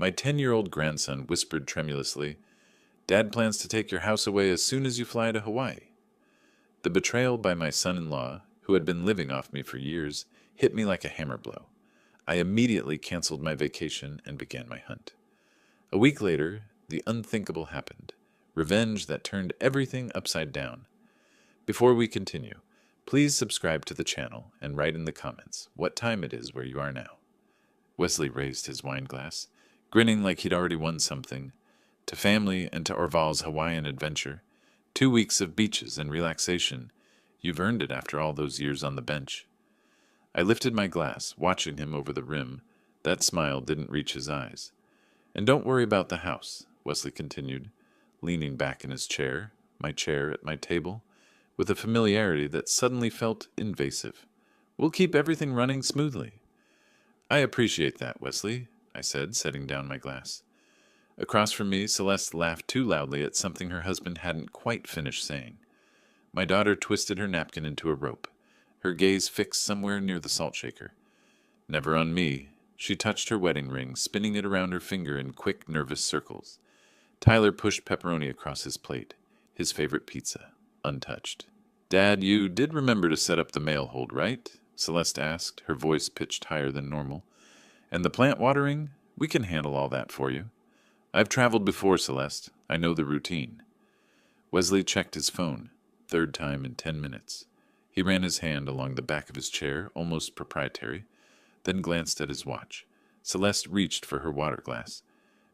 My 10-year-old grandson whispered tremulously, "Dad plans to take your house away as soon as you fly to Hawaii." The betrayal by my son-in-law, who had been living off me for years, hit me like a hammer blow. I immediately canceled my vacation and began my hunt. A week later, the unthinkable happened. Revenge that turned everything upside down. Before we continue, please subscribe to the channel and write in the comments what time it is where you are now. Wesley raised his wine glass, grinning like he'd already won something. To family and to Orval's Hawaiian adventure. 2 weeks of beaches and relaxation. You've earned it after all those years on the bench. I lifted my glass, watching him over the rim. That smile didn't reach his eyes. "And don't worry about the house," Wesley continued, leaning back in his chair, my chair at my table, with a familiarity that suddenly felt invasive. "We'll keep everything running smoothly." "I appreciate that, Wesley," I said, setting down my glass. Across from me, Celeste laughed too loudly at something her husband hadn't quite finished saying. My daughter twisted her napkin into a rope, her gaze fixed somewhere near the salt shaker. "Never on me." She touched her wedding ring, spinning it around her finger in quick, nervous circles. Tyler pushed pepperoni across his plate, his favorite pizza, untouched. "Dad, you did remember to set up the mail hold, right?" Celeste asked, her voice pitched higher than normal. "And the plant watering? We can handle all that for you." "I've traveled before, Celeste. I know the routine." Wesley checked his phone, third time in 10 minutes. He ran his hand along the back of his chair, almost proprietary, then glanced at his watch. Celeste reached for her water glass.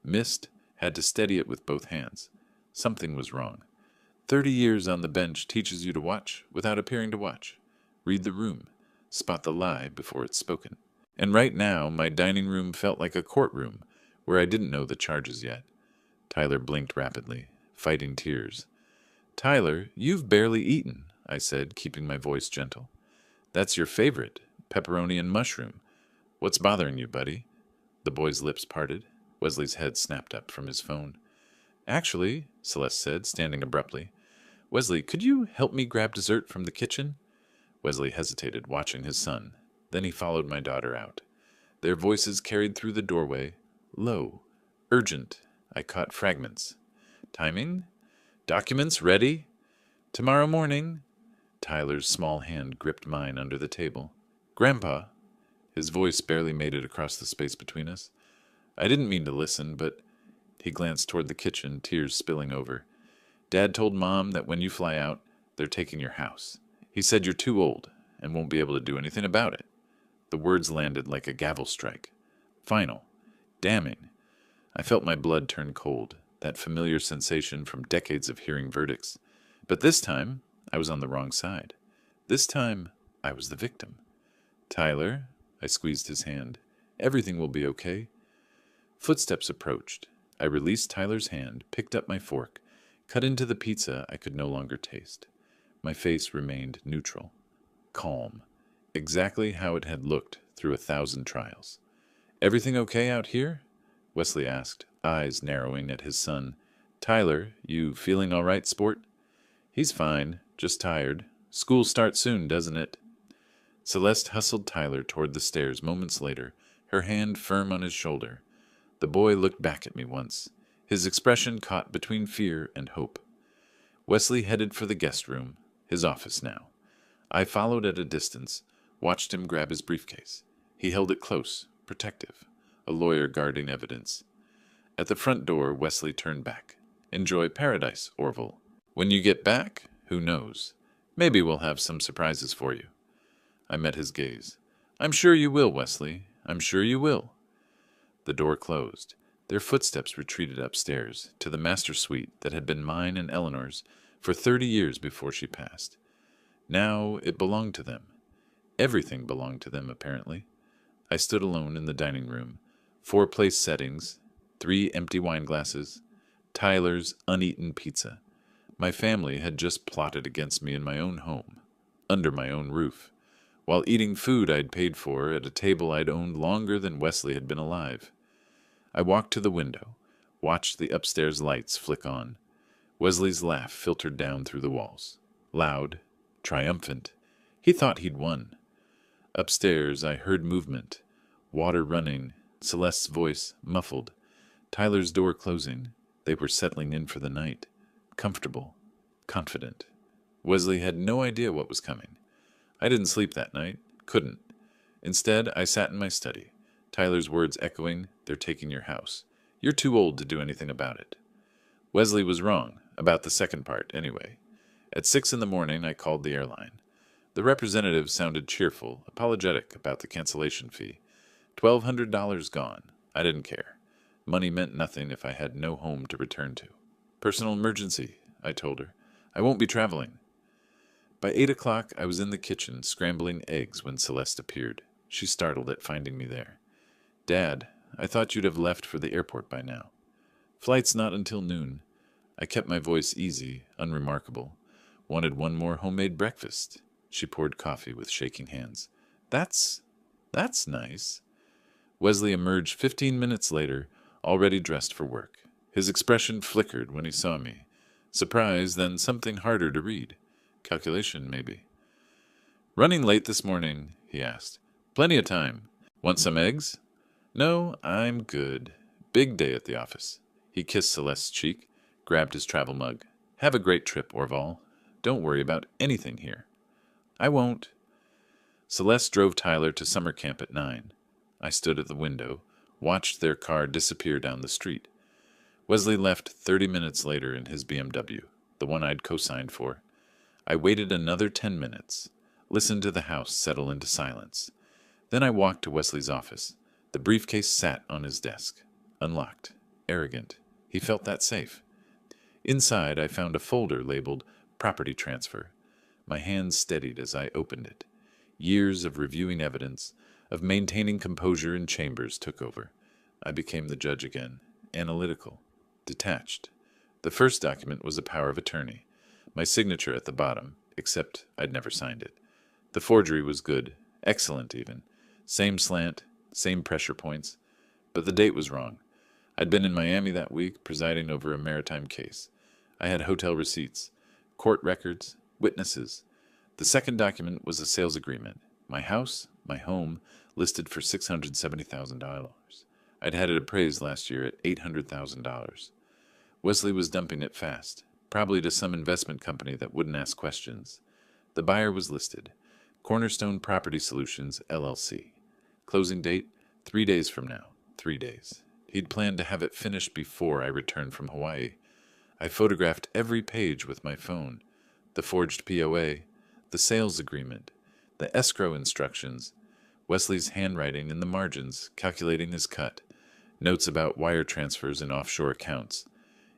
Missed, had to steady it with both hands. Something was wrong. 30 years on the bench teaches you to watch without appearing to watch. Read the room. Spot the lie before it's spoken. And right now, my dining room felt like a courtroom, where I didn't know the charges yet. Tyler blinked rapidly, fighting tears. "Tyler, you've barely eaten," I said, keeping my voice gentle. "That's your favorite, pepperoni and mushroom. What's bothering you, buddy?" The boy's lips parted. Wesley's head snapped up from his phone. "Actually," Celeste said, standing abruptly. "Wesley, could you help me grab dessert from the kitchen?" Wesley hesitated, watching his son. Then he followed my daughter out. Their voices carried through the doorway. Low. Urgent. I caught fragments. "Timing? Documents ready? Tomorrow morning." Tyler's small hand gripped mine under the table. "Grandpa." His voice barely made it across the space between us. I didn't mean to listen, but he glanced toward the kitchen, tears spilling over. "Dad told Mom that when you fly out, they're taking your house. He said you're too old and won't be able to do anything about it." The words landed like a gavel strike. Final. Damning. I felt my blood turn cold, that familiar sensation from decades of hearing verdicts. But this time, I was on the wrong side. This time, I was the victim. "Tyler," I squeezed his hand. "Everything will be okay." Footsteps approached. I released Tyler's hand, picked up my fork, cut into the pizza I could no longer taste. My face remained neutral, calm, exactly how it had looked through 1,000 trials. "Everything okay out here?" Wesley asked, eyes narrowing at his son. "Tyler, you feeling all right, sport?" "He's fine, just tired. School starts soon, doesn't it?" Celeste hustled Tyler toward the stairs moments later, her hand firm on his shoulder. The boy looked back at me once, his expression caught between fear and hope. Wesley headed for the guest room, his office now. I followed at a distance, watched him grab his briefcase. He held it close, protective, a lawyer guarding evidence. At the front door, Wesley turned back. "Enjoy paradise, Orval. When you get back, who knows? Maybe we'll have some surprises for you." I met his gaze. "I'm sure you will, Wesley. I'm sure you will." The door closed. Their footsteps retreated upstairs to the master suite that had been mine and Eleanor's for 30 years before she passed. Now it belonged to them. Everything belonged to them, apparently. I stood alone in the dining room. 4 place settings, 3 empty wine glasses, Tyler's uneaten pizza. My family had just plotted against me in my own home, under my own roof, while eating food I'd paid for at a table I'd owned longer than Wesley had been alive. I walked to the window, watched the upstairs lights flick on. Wesley's laugh filtered down through the walls. Loud, triumphant. He thought he'd won. Upstairs, I heard movement, water running, Celeste's voice muffled. Tyler's door closing. They were settling in for the night. Comfortable. Confident. Wesley had no idea what was coming. I didn't sleep that night. Couldn't. Instead, I sat in my study. Tyler's words echoing, "They're taking your house. You're too old to do anything about it." Wesley was wrong, about the second part, anyway. At 6 in the morning, I called the airline. The representative sounded cheerful, apologetic about the cancellation fee. $1,200 gone. I didn't care. Money meant nothing if I had no home to return to. "Personal emergency," I told her. "I won't be traveling." By 8 o'clock, I was in the kitchen scrambling eggs when Celeste appeared. She startled at finding me there. "Dad, I thought you'd have left for the airport by now." "Flight's not until noon." I kept my voice easy, unremarkable. "Wanted one more homemade breakfast." She poured coffee with shaking hands. That's nice." Wesley emerged 15 minutes later, already dressed for work. His expression flickered when he saw me. Surprise, then something harder to read. Calculation, maybe. "Running late this morning?" he asked. "Plenty of time. Want some eggs?" "No, I'm good. Big day at the office." He kissed Celeste's cheek, grabbed his travel mug. "Have a great trip, Orval. Don't worry about anything here." "I won't." Celeste drove Tyler to summer camp at 9. I stood at the window, watched their car disappear down the street. Wesley left 30 minutes later in his BMW, the one I'd co-signed for. I waited another 10 minutes, listened to the house settle into silence. Then I walked to Wesley's office. The briefcase sat on his desk, unlocked, arrogant. He felt that safe. Inside, I found a folder labeled Property Transfer. My hands steadied as I opened it. Years of reviewing evidence, of maintaining composure in chambers took over. I became the judge again, analytical, detached. The first document was a power of attorney, my signature at the bottom, except I'd never signed it. The forgery was good, excellent even. Same slant, same pressure points, but the date was wrong. I'd been in Miami that week, presiding over a maritime case. I had hotel receipts, court records, witnesses. The second document was a sales agreement. My house, my home, listed for $670,000. I'd had it appraised last year at $800,000. Wesley was dumping it fast, probably to some investment company that wouldn't ask questions. The buyer was listed, Cornerstone Property Solutions, LLC. Closing date, 3 days from now. 3 days. He'd planned to have it finished before I returned from Hawaii. I photographed every page with my phone. The forged POA, the sales agreement, the escrow instructions, Wesley's handwriting in the margins, calculating his cut, notes about wire transfers and offshore accounts.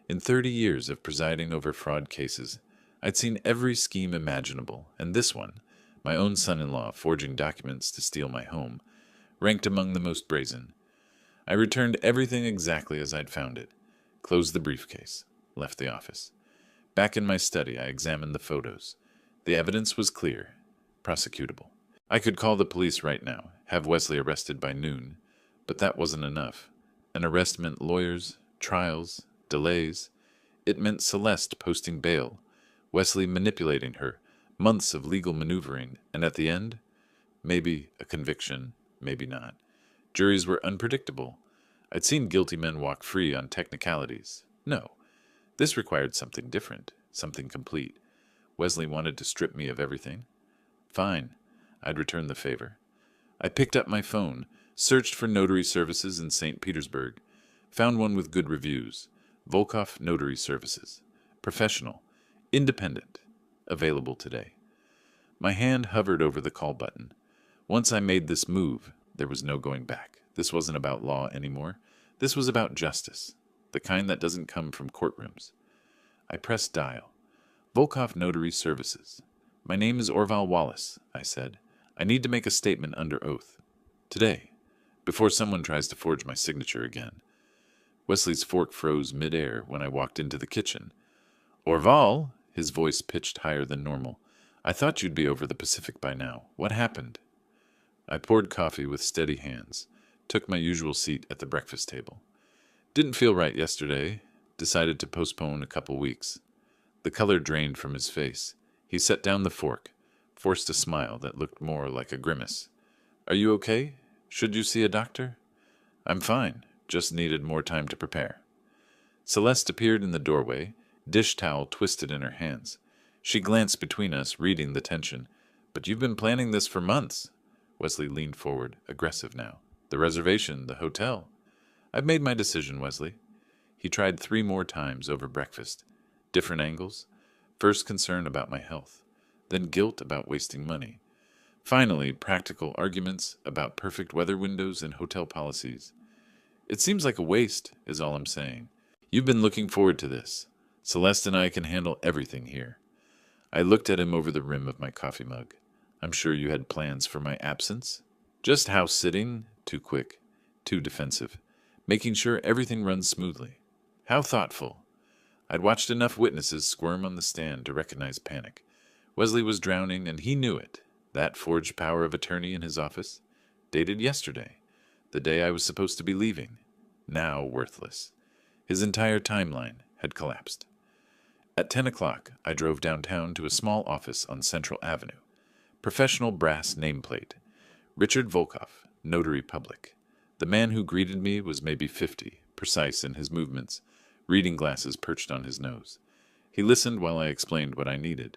In 30 years of presiding over fraud cases, I'd seen every scheme imaginable, and this one, my own son-in-law forging documents to steal my home, ranked among the most brazen. I returned everything exactly as I'd found it, closed the briefcase, left the office. Back in my study, I examined the photos. The evidence was clear, prosecutable. I could call the police right now, have Wesley arrested by noon, but that wasn't enough. An arrest meant lawyers, trials, delays. It meant Celeste posting bail, Wesley manipulating her, months of legal maneuvering, and at the end, maybe a conviction, maybe not. Juries were unpredictable. I'd seen guilty men walk free on technicalities. No, this required something different, something complete. Wesley wanted to strip me of everything. Fine, I'd return the favor. I picked up my phone, searched for notary services in St. Petersburg, found one with good reviews. Volkov Notary Services. Professional. Independent. Available today. My hand hovered over the call button. Once I made this move, there was no going back. This wasn't about law anymore. This was about justice, the kind that doesn't come from courtrooms. I pressed dial. Volkov Notary Services. "My name is Orval Wallace," I said. "I need to make a statement under oath. Today, before someone tries to forge my signature again." Wesley's fork froze midair when I walked into the kitchen. "Orval," his voice pitched higher than normal. "I thought you'd be over the Pacific by now. What happened?" I poured coffee with steady hands, took my usual seat at the breakfast table. "Didn't feel right yesterday. Decided to postpone a couple weeks." The color drained from his face. He set down the fork, forced a smile that looked more like a grimace. "Are you okay? Should you see a doctor?" "I'm fine. just needed more time to prepare. Celeste appeared in the doorway, dish towel twisted in her hands. She glanced between us, reading the tension. "But you've been planning this for months." Wesley leaned forward, aggressive now. "The reservation, the hotel." "I've made my decision, Wesley." He tried 3 more times over breakfast. Different angles. First concern about my health. Then guilt about wasting money. Finally, practical arguments about perfect weather windows and hotel policies. "It seems like a waste, is all I'm saying. You've been looking forward to this. Celeste and I can handle everything here." I looked at him over the rim of my coffee mug. "I'm sure you had plans for my absence." "Just house sitting, too quick, too defensive, making sure everything runs smoothly." "How thoughtful." I'd watched enough witnesses squirm on the stand to recognize panic. Wesley was drowning, and he knew it. That forged power of attorney in his office, dated yesterday, the day I was supposed to be leaving, now worthless. His entire timeline had collapsed. At 10 o'clock, I drove downtown to a small office on Central Avenue. Professional brass nameplate. Richard Volkoff, Notary Public. The man who greeted me was maybe 50, precise in his movements, reading glasses perched on his nose. He listened while I explained what I needed.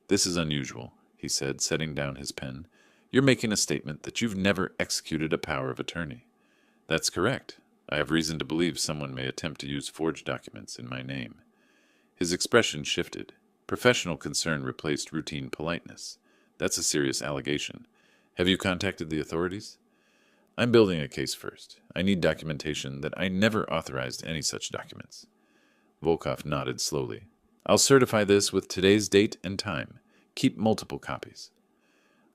"This is unusual," he said, setting down his pen. "You're making a statement that you've never executed a power of attorney." "That's correct. I have reason to believe someone may attempt to use forged documents in my name." His expression shifted. Professional concern replaced routine politeness. "That's a serious allegation. Have you contacted the authorities?" "I'm building a case first. I need documentation that I never authorized any such documents." Volkoff nodded slowly. "I'll certify this with today's date and time. Keep multiple copies."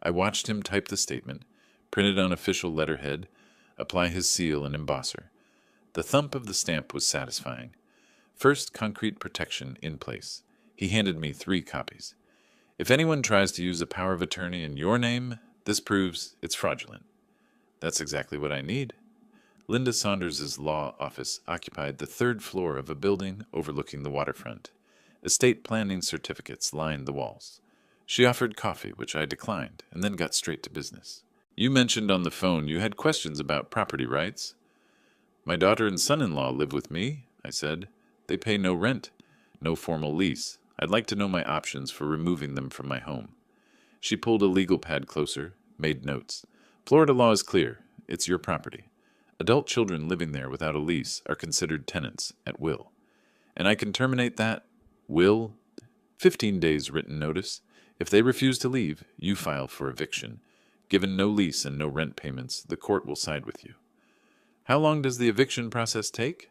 I watched him type the statement, print it on official letterhead, apply his seal and embosser. The thump of the stamp was satisfying. First concrete protection in place. He handed me 3 copies. "If anyone tries to use a power of attorney in your name, this proves it's fraudulent." "That's exactly what I need." Linda Saunders's law office occupied the 3rd floor of a building overlooking the waterfront. Estate planning certificates lined the walls. She offered coffee, which I declined, and then got straight to business. "You mentioned on the phone you had questions about property rights." "My daughter and son-in-law live with me," I said. "They pay no rent, no formal lease. I'd like to know my options for removing them from my home." She pulled a legal pad closer, made notes. "Florida law is clear. It's your property. Adult children living there without a lease are considered tenants at will. And I can terminate that will 15 days written notice. If they refuse to leave, you file for eviction. Given no lease and no rent payments, the court will side with you." "How long does the eviction process take?"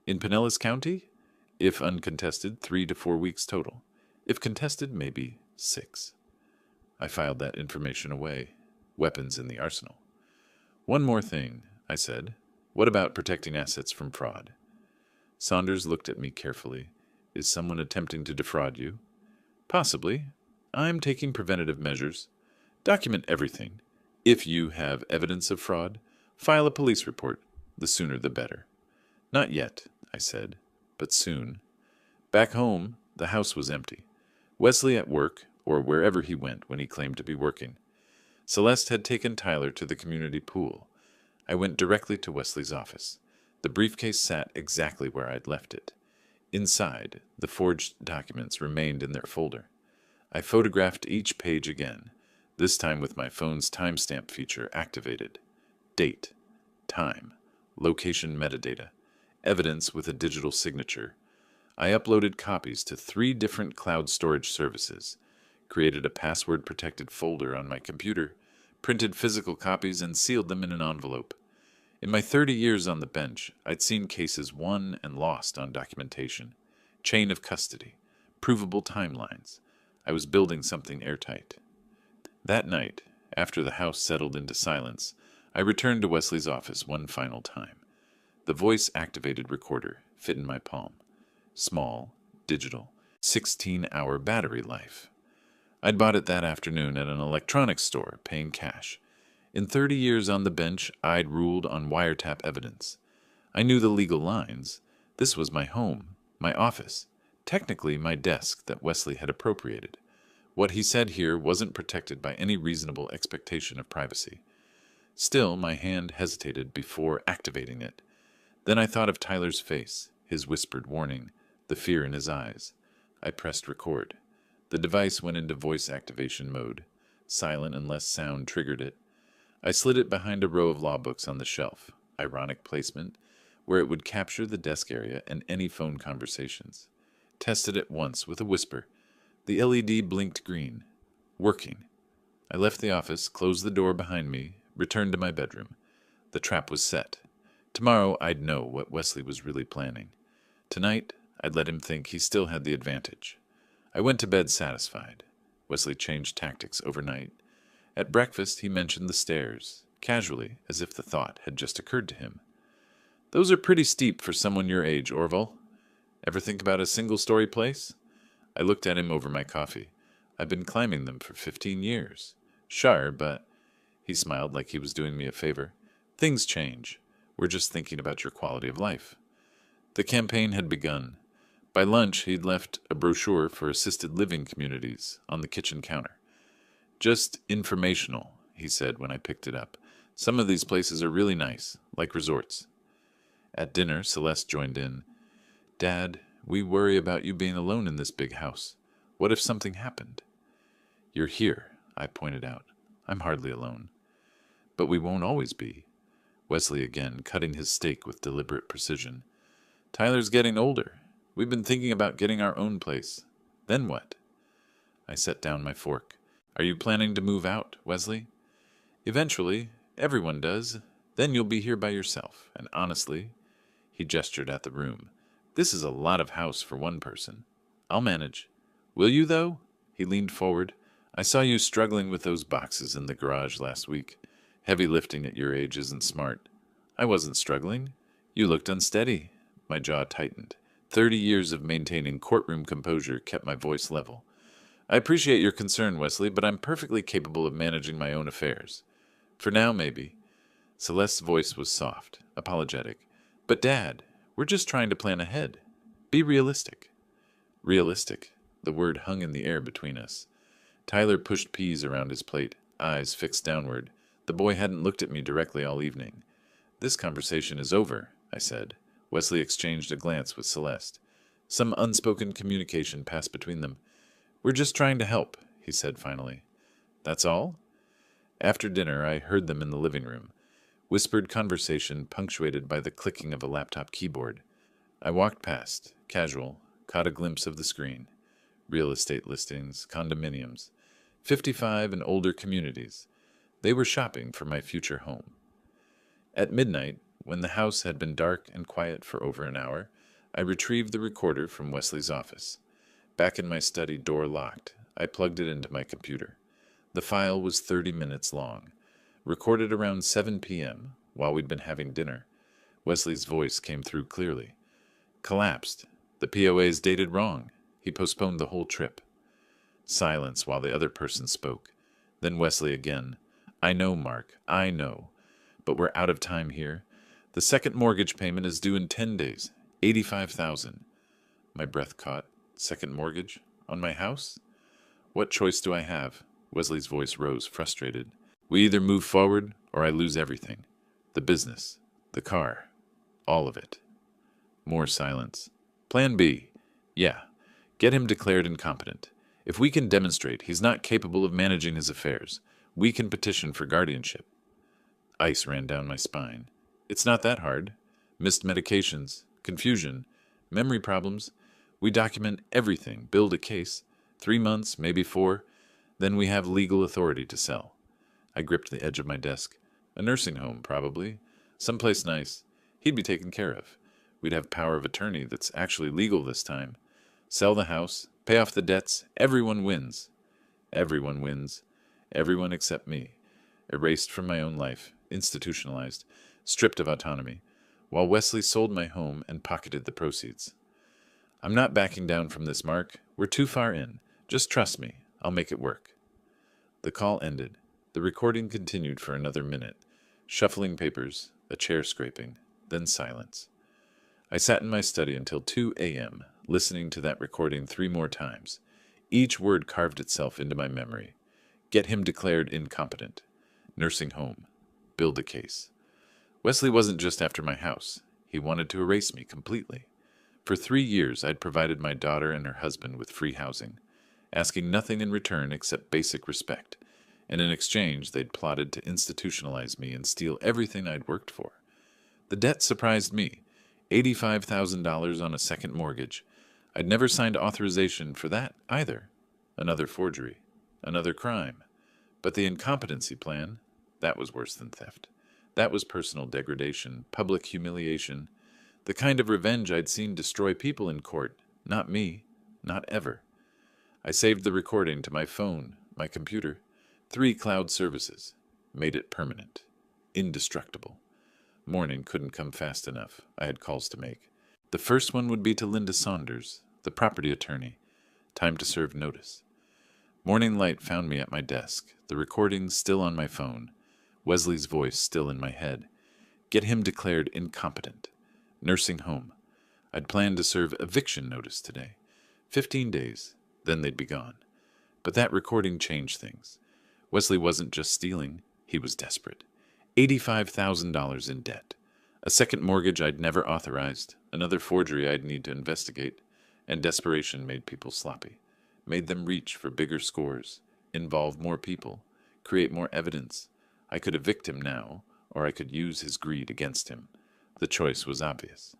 "In Pinellas County, if uncontested, 3 to 4 weeks total. If contested, maybe 6. I filed that information away. Weapons in the arsenal. "One more thing," I said. "What about protecting assets from fraud?" Saunders looked at me carefully. "Is someone attempting to defraud you?" "Possibly. I'm taking preventative measures. Document everything. If you have evidence of fraud, file a police report. The sooner the better." "Not yet," I said, "but soon." Back home, the house was empty. Wesley at work, or wherever he went when he claimed to be working. Celeste had taken Tyler to the community pool. I went directly to Wesley's office. The briefcase sat exactly where I'd left it. Inside, the forged documents remained in their folder. I photographed each page again, this time with my phone's timestamp feature activated. Date, time, location metadata, evidence with a digital signature. I uploaded copies to 3 different cloud storage services, created a password-protected folder on my computer, printed physical copies, and sealed them in an envelope. In my 30 years on the bench, I'd seen cases won and lost on documentation, chain of custody, provable timelines. I was building something airtight. That night, after the house settled into silence, I returned to Wesley's office one final time. The voice-activated recorder fit in my palm. Small, digital, 16-hour battery life. I'd bought it that afternoon at an electronics store, paying cash. In 30 years on the bench, I'd ruled on wiretap evidence. I knew the legal lines. This was my home, my office, technically my desk that Wesley had appropriated. What he said here wasn't protected by any reasonable expectation of privacy. Still, my hand hesitated before activating it. Then I thought of Tyler's face, his whispered warning, the fear in his eyes. I pressed record. The device went into voice activation mode. Silent unless sound triggered it. I slid it behind a row of law books on the shelf, ironic placement, where it would capture the desk area and any phone conversations. Tested it once with a whisper. The LED blinked green. Working. I left the office, closed the door behind me, returned to my bedroom. The trap was set. Tomorrow I'd know what Wesley was really planning. Tonight, I'd let him think he still had the advantage. I went to bed satisfied. Wesley changed tactics overnight. At breakfast, he mentioned the stairs, casually, as if the thought had just occurred to him. "Those are pretty steep for someone your age, Orville. Ever think about a single-story place?" I looked at him over my coffee. "I've been climbing them for 15 years. Sure, but—" He smiled like he was doing me a favor. "Things change. We're just thinking about your quality of life." The campaign had begun. By lunch, he'd left a brochure for assisted living communities on the kitchen counter. "Just informational," he said when I picked it up. "Some of these places are really nice, like resorts." At dinner, Celeste joined in. "Dad, we worry about you being alone in this big house. What if something happened?" "You're here," I pointed out. "I'm hardly alone." "But we won't always be." Wesley again, cutting his steak with deliberate precision. "Tyler's getting older. We've been thinking about getting our own place. Then what?" I set down my fork. "Are you planning to move out, Wesley?" "Eventually. Everyone does. Then you'll be here by yourself. And honestly," he gestured at the room, "this is a lot of house for one person. I'll manage." "Will you, though?" He leaned forward. "I saw you struggling with those boxes in the garage last week. Heavy lifting at your age isn't smart." "I wasn't struggling. You looked unsteady." My jaw tightened. 30 years of maintaining courtroom composure kept my voice level. "I appreciate your concern, Wesley, but I'm perfectly capable of managing my own affairs. For now, maybe." Celeste's voice was soft, apologetic. "But Dad, we're just trying to plan ahead. Be realistic." Realistic. The word hung in the air between us. Tyler pushed peas around his plate, eyes fixed downward. The boy hadn't looked at me directly all evening. "This conversation is over," I said. Wesley exchanged a glance with Celeste. Some unspoken communication passed between them. "We're just trying to help," he said finally. "That's all?" After dinner, I heard them in the living room. Whispered conversation punctuated by the clicking of a laptop keyboard. I walked past, casual, caught a glimpse of the screen. Real estate listings, condominiums, 55 and older communities. They were shopping for my future home. At midnight, when the house had been dark and quiet for over an hour, I retrieved the recorder from Wesley's office. Back in my study, door locked, I plugged it into my computer. The file was 30 minutes long. Recorded around 7 p.m., while we'd been having dinner. Wesley's voice came through clearly. "Collapsed. The POA's dated wrong. He postponed the whole trip." Silence while the other person spoke. Then Wesley again. "I know, Mark, I know. But we're out of time here. The second mortgage payment is due in 10 days. $85,000. My breath caught. Second mortgage? On my house? "What choice do I have?" Wesley's voice rose, frustrated. "We either move forward, or I lose everything. The business. The car. All of it." More silence. "Plan B. Yeah. Get him declared incompetent. If we can demonstrate he's not capable of managing his affairs, we can petition for guardianship." Ice ran down my spine. "It's not that hard. Missed medications, confusion, memory problems. We document everything, build a case. 3 months, maybe 4. Then we have legal authority to sell." I gripped the edge of my desk. "A nursing home, probably. Someplace nice. He'd be taken care of. We'd have power of attorney that's actually legal this time. Sell the house, pay off the debts. Everyone wins." Everyone wins. Everyone except me. Erased from my own life, institutionalized, stripped of autonomy, while Wesley sold my home and pocketed the proceeds. "I'm not backing down from this, Mark. We're too far in. Just trust me. I'll make it work." The call ended. The recording continued for another minute. Shuffling papers, a chair scraping, then silence. I sat in my study until 2 a.m., listening to that recording 3 more times. Each word carved itself into my memory. Get him declared incompetent. Nursing home. Build a case. Wesley wasn't just after my house. He wanted to erase me completely. For 3 years, I'd provided my daughter and her husband with free housing, asking nothing in return except basic respect, and in exchange they'd plotted to institutionalize me and steal everything I'd worked for. The debt surprised me. $85,000 on a second mortgage. I'd never signed authorization for that either. Another forgery. Another crime. But the incompetency plan, that was worse than theft. That was personal degradation, public humiliation, the kind of revenge I'd seen destroy people in court. Not me. Not ever. I saved the recording to my phone, my computer, 3 cloud services. Made it permanent. Indestructible. Morning couldn't come fast enough. I had calls to make. The first one would be to Linda Saunders, the property attorney. Time to serve notice. Morning light found me at my desk, the recording still on my phone, Wesley's voice still in my head. Get him declared incompetent. Nursing home. I'd planned to serve eviction notice today. 15 days, then they'd be gone. But that recording changed things. Wesley wasn't just stealing, he was desperate. $85,000 in debt. A second mortgage I'd never authorized, another forgery I'd need to investigate, and desperation made people sloppy. Made them reach for bigger scores, involve more people, create more evidence. I could evict him now, or I could use his greed against him. The choice was obvious.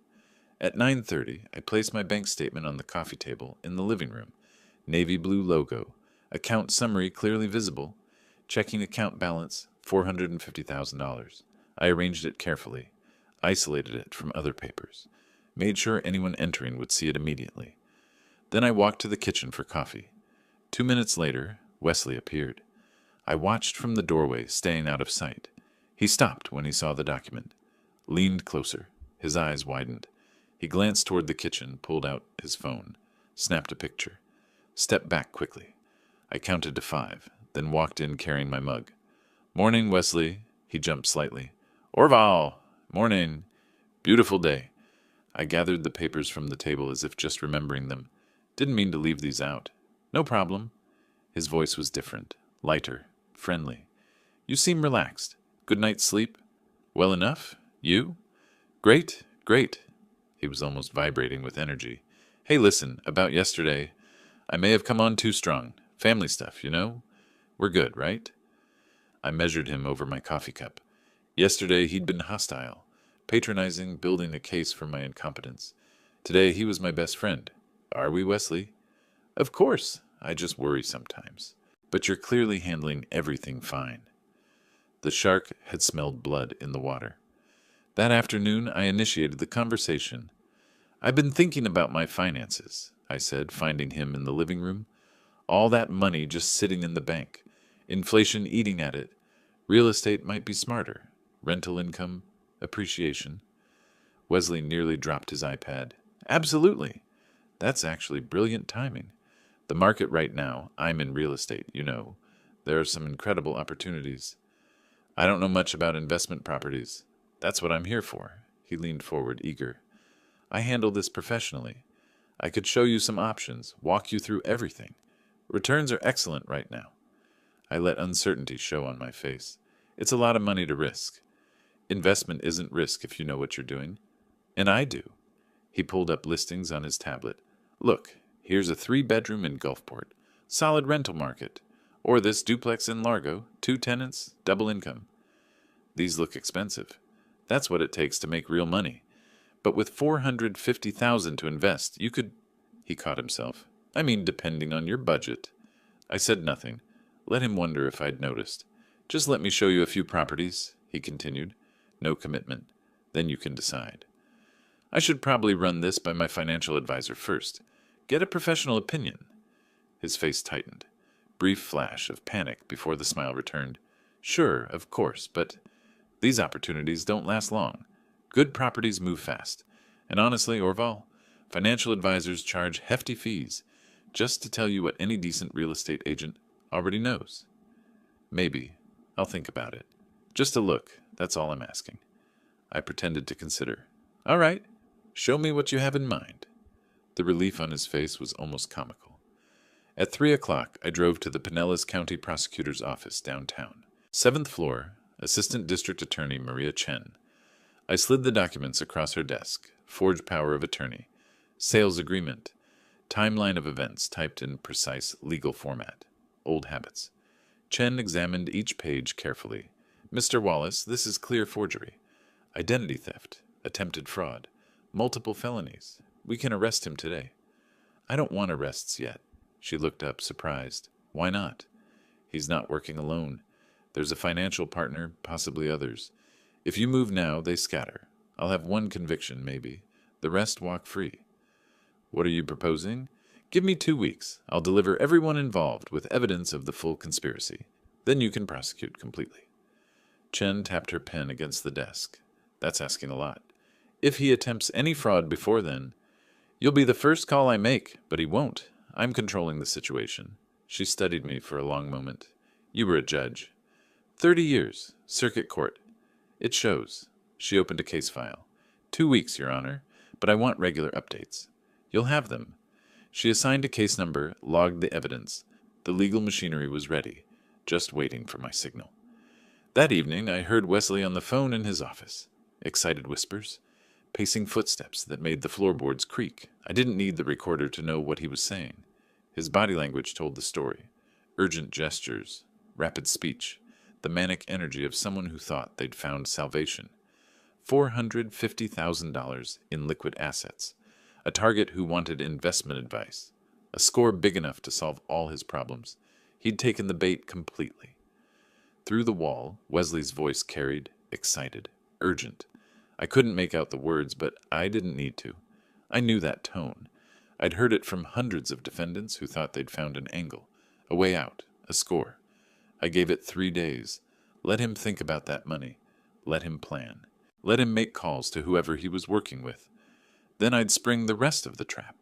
At 9:30, I placed my bank statement on the coffee table in the living room. Navy blue logo, account summary clearly visible, checking account balance $450,000. I arranged it carefully, isolated it from other papers, made sure anyone entering would see it immediately. Then I walked to the kitchen for coffee. 2 minutes later, Wesley appeared. I watched from the doorway, staying out of sight. He stopped when he saw the document, leaned closer, his eyes widened. He glanced toward the kitchen, pulled out his phone, snapped a picture, stepped back quickly. I counted to 5, then walked in carrying my mug. Morning, Wesley. He jumped slightly. Orval! Morning. Beautiful day. I gathered the papers from the table as if just remembering them. Didn't mean to leave these out. No problem. His voice was different, lighter, friendly. You seem relaxed. Good night's sleep? Well enough? You? Great, great. He was almost vibrating with energy. Hey, listen, about yesterday. I may have come on too strong. Family stuff, you know? We're good, right? I measured him over my coffee cup. Yesterday he'd been hostile, patronizing, building a case for my incompetence. Today he was my best friend. Are we, Wesley? Of course. I just worry sometimes. But you're clearly handling everything fine. The shark had smelled blood in the water. That afternoon, I initiated the conversation. I've been thinking about my finances, I said, finding him in the living room. All that money just sitting in the bank. Inflation eating at it. Real estate might be smarter. Rental income, appreciation. Wesley nearly dropped his iPad. Absolutely. That's actually brilliant timing. The market right now, I'm in real estate, you know. There are some incredible opportunities. I don't know much about investment properties. That's what I'm here for. He leaned forward, eager. I handle this professionally. I could show you some options, walk you through everything. Returns are excellent right now. I let uncertainty show on my face. It's a lot of money to risk. Investment isn't risk if you know what you're doing. And I do. He pulled up listings on his tablet. Look, here's a 3-bedroom in Gulfport. Solid rental market. Or this duplex in Largo, 2 tenants, double income. These look expensive. That's what it takes to make real money. But with $450,000 to invest, you could... He caught himself. I mean, depending on your budget. I said nothing. Let him wonder if I'd noticed. Just let me show you a few properties, he continued. No commitment. Then you can decide. I should probably run this by my financial advisor first. Get a professional opinion. His face tightened. Brief flash of panic before the smile returned. Sure, of course, but these opportunities don't last long. Good properties move fast. And honestly, Orval, financial advisors charge hefty fees just to tell you what any decent real estate agent already knows. Maybe. I'll think about it. Just a look, that's all I'm asking. I pretended to consider. All right. Show me what you have in mind. The relief on his face was almost comical. At 3 o'clock, I drove to the Pinellas County Prosecutor's office downtown. 7th floor, Assistant District Attorney Maria Chen. I slid the documents across her desk. Forged power of attorney. Sales agreement. Timeline of events typed in precise legal format. Old habits. Chen examined each page carefully. Mr. Wallace, this is clear forgery. Identity theft. Attempted fraud. Multiple felonies. We can arrest him today. I don't want arrests yet. She looked up, surprised. Why not? He's not working alone. There's a financial partner, possibly others. If you move now, they scatter. I'll have one conviction, maybe. The rest walk free. What are you proposing? Give me 2 weeks. I'll deliver everyone involved with evidence of the full conspiracy. Then you can prosecute completely. Chen tapped her pen against the desk. That's asking a lot. If he attempts any fraud before then, you'll be the first call I make, but he won't. I'm controlling the situation. She studied me for a long moment. You were a judge. 30 years. Circuit Court. It shows. She opened a case file. 2 weeks, Your Honor, but I want regular updates. You'll have them. She assigned a case number, logged the evidence. The legal machinery was ready, just waiting for my signal. That evening, I heard Wesley on the phone in his office. Excited whispers, pacing footsteps that made the floorboards creak. I didn't need the recorder to know what he was saying. His body language told the story. Urgent gestures, rapid speech, the manic energy of someone who thought they'd found salvation. $450,000 in liquid assets. A target who wanted investment advice. A score big enough to solve all his problems. He'd taken the bait completely. Through the wall, Wesley's voice carried, excited, urgent. I couldn't make out the words, but I didn't need to. I knew that tone. I'd heard it from hundreds of defendants who thought they'd found an angle, a way out, a score. I gave it 3 days. Let him think about that money. Let him plan. Let him make calls to whoever he was working with. Then I'd spring the rest of the trap.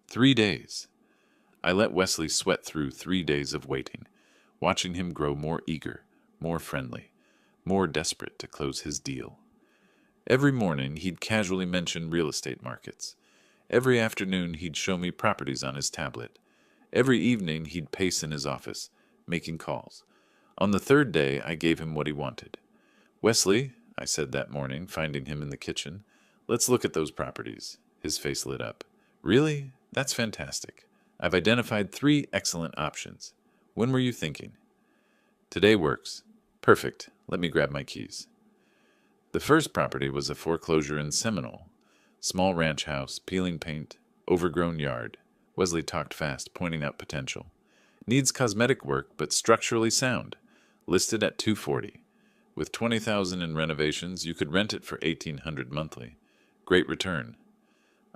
3 days. I let Wesley sweat through 3 days of waiting, watching him grow more eager, more friendly, more desperate to close his deal. Every morning he'd casually mention real estate markets. Every afternoon he'd show me properties on his tablet. Every evening he'd pace in his office, making calls. On the 3rd day I gave him what he wanted. Wesley, I said that morning, finding him in the kitchen, let's look at those properties. His face lit up. Really? That's fantastic. I've identified 3 excellent options. When were you thinking? Today works. Perfect. Let me grab my keys. The first property was a foreclosure in Seminole. Small ranch house, peeling paint, overgrown yard. Wesley talked fast, pointing out potential. Needs cosmetic work, but structurally sound. Listed at $240. With $20,000 in renovations, you could rent it for $1,800 monthly. Great return.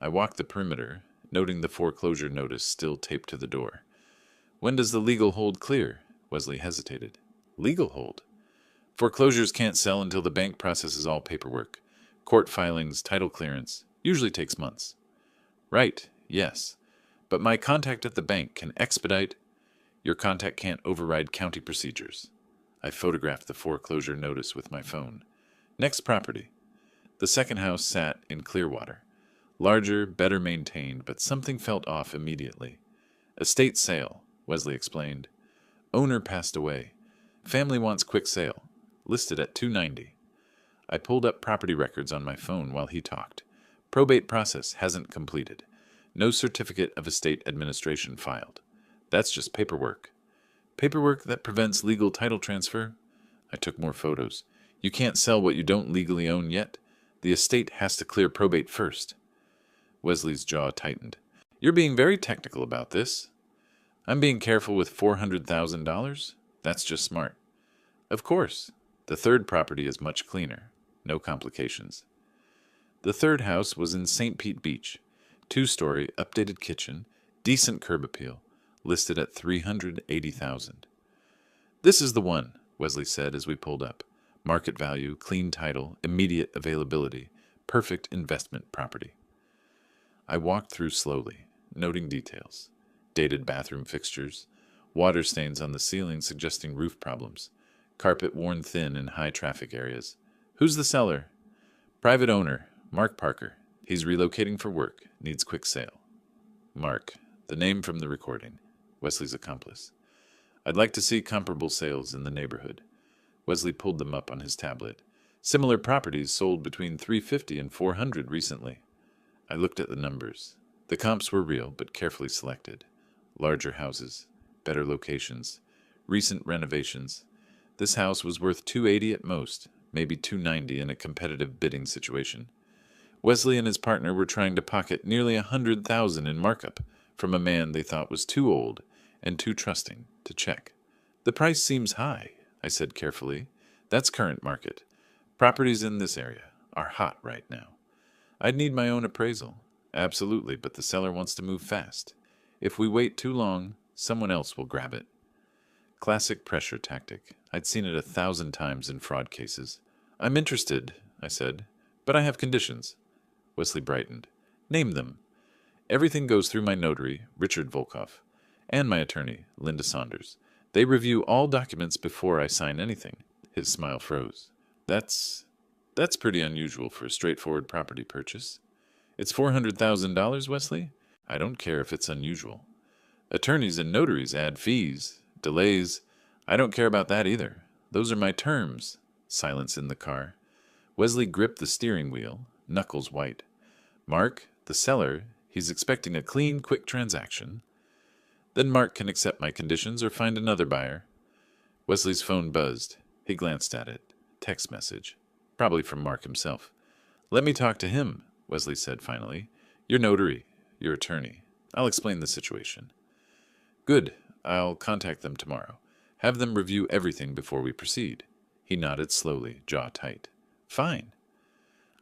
I walked the perimeter, noting the foreclosure notice still taped to the door. When does the legal hold clear? Wesley hesitated. Legal hold? Foreclosures can't sell until the bank processes all paperwork. Court filings, title clearance, usually takes months. Right, yes. But my contact at the bank can expedite. Your contact can't override county procedures. I photographed the foreclosure notice with my phone. Next property. The second house sat in Clearwater. Larger, better maintained, but something felt off immediately. Estate sale, Wesley explained. Owner passed away. Family wants quick sale. Listed at $290. I pulled up property records on my phone while he talked. Probate process hasn't completed. No certificate of estate administration filed. That's just paperwork. Paperwork that prevents legal title transfer? I took more photos. You can't sell what you don't legally own yet. The estate has to clear probate first. Wesley's jaw tightened. You're being very technical about this. I'm being careful with $400,000? That's just smart. Of course. The third property is much cleaner. No complications. The third house was in St. Pete Beach. 2-story, updated kitchen, decent curb appeal. Listed at $380,000. This is the one, Wesley said as we pulled up. Market value, clean title, immediate availability, perfect investment property. I walked through slowly, noting details. Dated bathroom fixtures, water stains on the ceiling suggesting roof problems, carpet worn thin in high traffic areas. Who's the seller? Private owner, Mark Parker. He's relocating for work, needs quick sale. Mark, the name from the recording. Wesley's accomplice. I'd like to see comparable sales in the neighborhood. Wesley pulled them up on his tablet. Similar properties sold between 350 and 400 recently. I looked at the numbers. The comps were real, but carefully selected. Larger houses, better locations, recent renovations. This house was worth 280 at most, maybe 290 in a competitive bidding situation. Wesley and his partner were trying to pocket nearly 100,000 in markup from a man they thought was too old and too trusting to check. The price seems high, I said carefully. That's current market. Properties in this area are hot right now. I'd need my own appraisal. Absolutely, but the seller wants to move fast. If we wait too long, someone else will grab it. Classic pressure tactic. I'd seen it 1,000 times in fraud cases. I'm interested, I said, but I have conditions. Wesley brightened. Name them. Everything goes through my notary, Richard Volkoff, and my attorney, Linda Saunders. They review all documents before I sign anything. His smile froze. That's pretty unusual for a straightforward property purchase. It's $400,000, Wesley? I don't care if it's unusual. Attorneys and notaries add fees, delays. I don't care about that either. Those are my terms. Silence in the car. Wesley gripped the steering wheel, knuckles white. Mark, the seller, he's expecting a clean, quick transaction. Then Mark can accept my conditions or find another buyer. Wesley's phone buzzed. He glanced at it. Text message. Probably from Mark himself. Let me talk to him, Wesley said finally. Your notary, your attorney. I'll explain the situation. Good. I'll contact them tomorrow. Have them review everything before we proceed. He nodded slowly, jaw tight. Fine.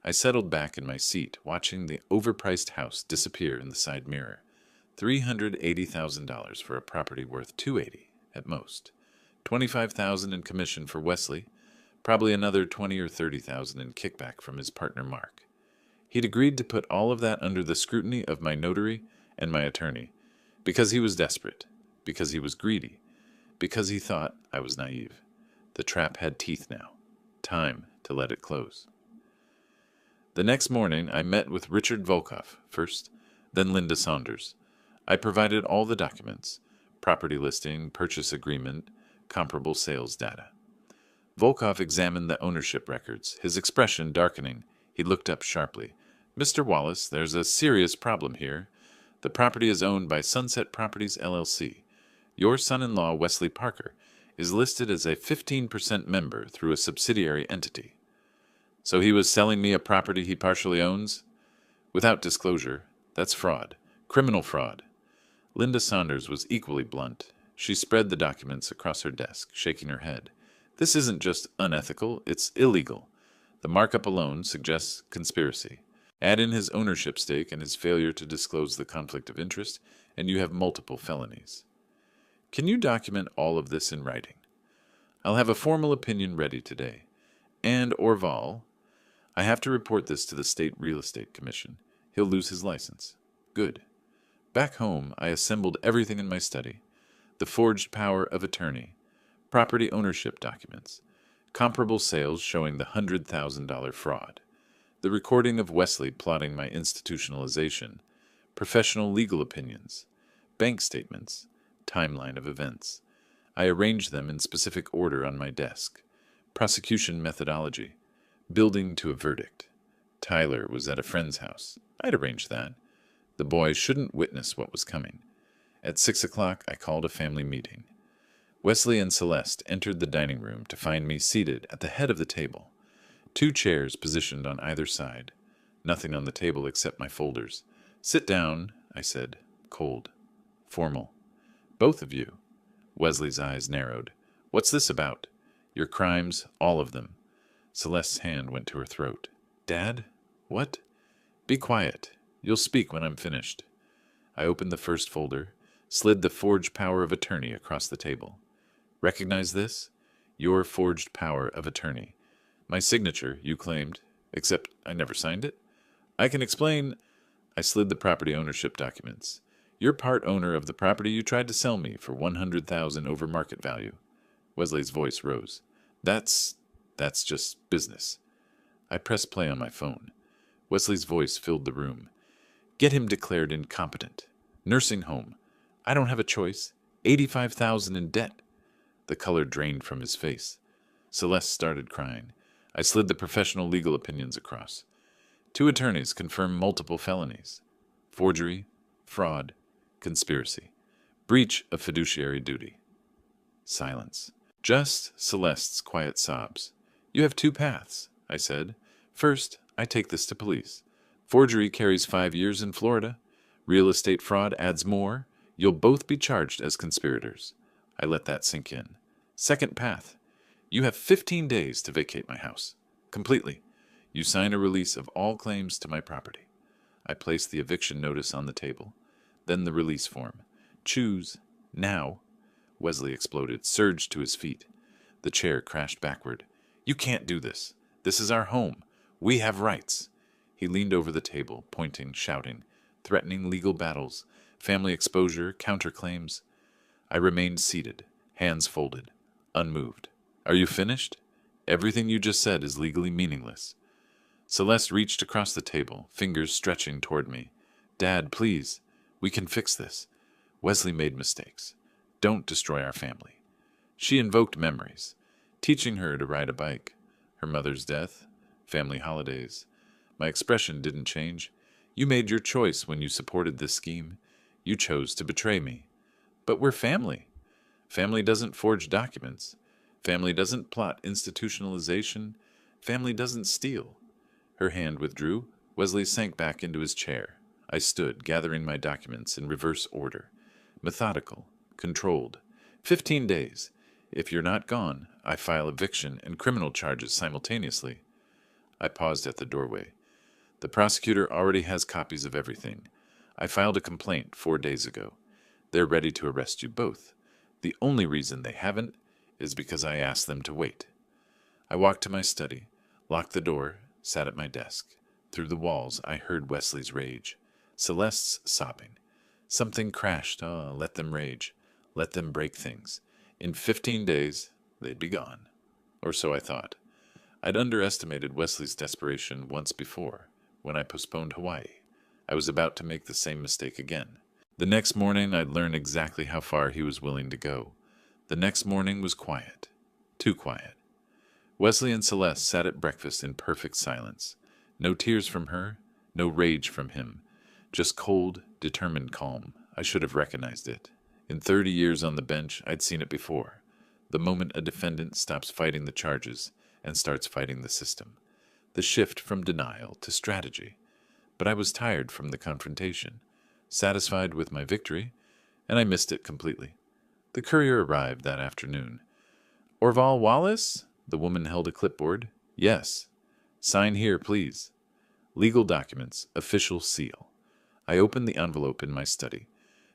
I settled back in my seat, watching the overpriced house disappear in the side mirror. $380,000 for a property worth $280 at most. $25,000 in commission for Wesley, probably another $20,000 or $30,000 in kickback from his partner Mark. He'd agreed to put all of that under the scrutiny of my notary and my attorney, because he was desperate, because he was greedy, because he thought I was naive. The trap had teeth now. Time to let it close. The next morning, I met with Richard Volkoff first, then Linda Saunders. I provided all the documents, property listing, purchase agreement, comparable sales data. Volkoff examined the ownership records, his expression darkening. He looked up sharply. Mr. Wallace, there's a serious problem here. The property is owned by Sunset Properties, LLC. Your son-in-law, Wesley Parker, is listed as a 15% member through a subsidiary entity. So he was selling me a property he partially owns? Without disclosure, that's fraud. Criminal fraud. Linda Saunders was equally blunt. She spread the documents across her desk, shaking her head. This isn't just unethical, it's illegal. The markup alone suggests conspiracy. Add in his ownership stake and his failure to disclose the conflict of interest, and you have multiple felonies. Can you document all of this in writing? I'll have a formal opinion ready today. And Orval, I have to report this to the State Real Estate Commission. He'll lose his license. Good. Back home, I assembled everything in my study. The forged power of attorney, property ownership documents, comparable sales showing the $100,000 fraud, the recording of Wesley plotting my institutionalization, professional legal opinions, bank statements, timeline of events. I arranged them in specific order on my desk. Prosecution methodology, building to a verdict. Tyler was at a friend's house. I'd arranged that. The boy shouldn't witness what was coming. At 6 o'clock, I called a family meeting. Wesley and Celeste entered the dining room to find me seated at the head of the table. 2 chairs positioned on either side. Nothing on the table except my folders. Sit down, I said, cold, formal. Both of you. Wesley's eyes narrowed. What's this about? Your crimes, all of them. Celeste's hand went to her throat. Dad? What? Be quiet. You'll speak when I'm finished. I opened the first folder, slid the forged power of attorney across the table. Recognize this? Your forged power of attorney. My signature, you claimed, except I never signed it. I can explain. I slid the property ownership documents. You're part owner of the property you tried to sell me for $100,000 over market value. Wesley's voice rose. That's just business. I pressed play on my phone. Wesley's voice filled the room. Get him declared incompetent. Nursing home. I don't have a choice. $85,000 in debt. The color drained from his face. Celeste started crying. I slid the professional legal opinions across. 2 attorneys confirm multiple felonies: forgery, fraud, conspiracy, breach of fiduciary duty. Silence. Just Celeste's quiet sobs. You have 2 paths, I said. First, I take this to police. Forgery carries 5 years in Florida. Real estate fraud adds more. You'll both be charged as conspirators. I let that sink in. Second path. You have 15 days to vacate my house. Completely. You sign a release of all claims to my property. I placed the eviction notice on the table. Then the release form. Choose. Now. Wesley exploded, surged to his feet. The chair crashed backward. You can't do this. This is our home. We have rights. He leaned over the table, pointing, shouting, threatening legal battles, family exposure, counterclaims. I remained seated, hands folded, unmoved. Are you finished? Everything you just said is legally meaningless. Celeste reached across the table, fingers stretching toward me. Dad, please. We can fix this. Wesley made mistakes. Don't destroy our family. She invoked memories, teaching her to ride a bike, her mother's death, family holidays. My expression didn't change. You made your choice when you supported this scheme. You chose to betray me. But we're family. Family doesn't forge documents. Family doesn't plot institutionalization. Family doesn't steal. Her hand withdrew. Wesley sank back into his chair. I stood, gathering my documents in reverse order. Methodical, controlled. 15 days. If you're not gone, I file eviction and criminal charges simultaneously. I paused at the doorway. The prosecutor already has copies of everything. I filed a complaint 4 days ago. They're ready to arrest you both. The only reason they haven't is because I asked them to wait. I walked to my study, locked the door, sat at my desk. Through the walls, I heard Wesley's rage. Celeste's sobbing. Something crashed. Oh, let them rage. Let them break things. In 15 days, they'd be gone. Or so I thought. I'd underestimated Wesley's desperation once before, when I postponed Hawaii. I was about to make the same mistake again. The next morning, I'd learned exactly how far he was willing to go. The next morning was quiet. Too quiet. Wesley and Celeste sat at breakfast in perfect silence. No tears from her, no rage from him. Just cold, determined calm. I should have recognized it. In 30 years on the bench, I'd seen it before. The moment a defendant stops fighting the charges and starts fighting the system. The shift from denial to strategy. But I was tired from the confrontation, satisfied with my victory, and I missed it completely. The courier arrived that afternoon. Orval Wallace? The woman held a clipboard. Yes. Sign here, please. Legal documents, official seal. I opened the envelope in my study.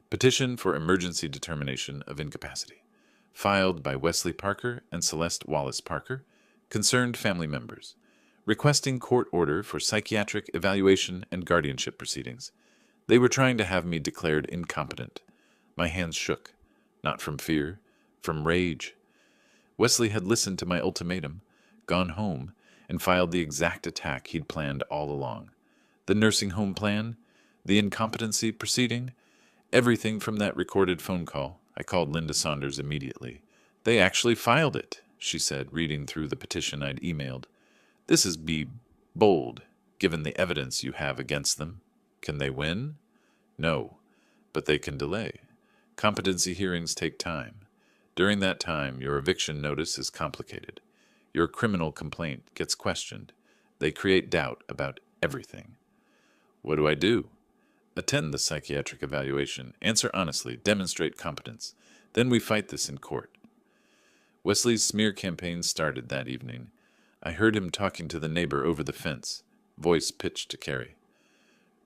Petition for emergency determination of incapacity. Filed by Wesley Parker and Celeste Wallace Parker, concerned family members. Requesting court order for psychiatric evaluation and guardianship proceedings. They were trying to have me declared incompetent. My hands shook, not from fear, from rage. Wesley had listened to my ultimatum, gone home, and filed the exact attack he'd planned all along. The nursing home plan, the incompetency proceeding, everything from that recorded phone call. I called Linda Saunders immediately. They actually filed it, she said, reading through the petition I'd emailed. This is be bold, given the evidence you have against them. Can they win? No, but they can delay. Competency hearings take time. During that time, your eviction notice is complicated. Your criminal complaint gets questioned. They create doubt about everything. What do I do? Attend the psychiatric evaluation. Answer honestly. Demonstrate competence. Then we fight this in court. Wesley's smear campaign started that evening. I heard him talking to the neighbor over the fence, voice pitched to Carrie.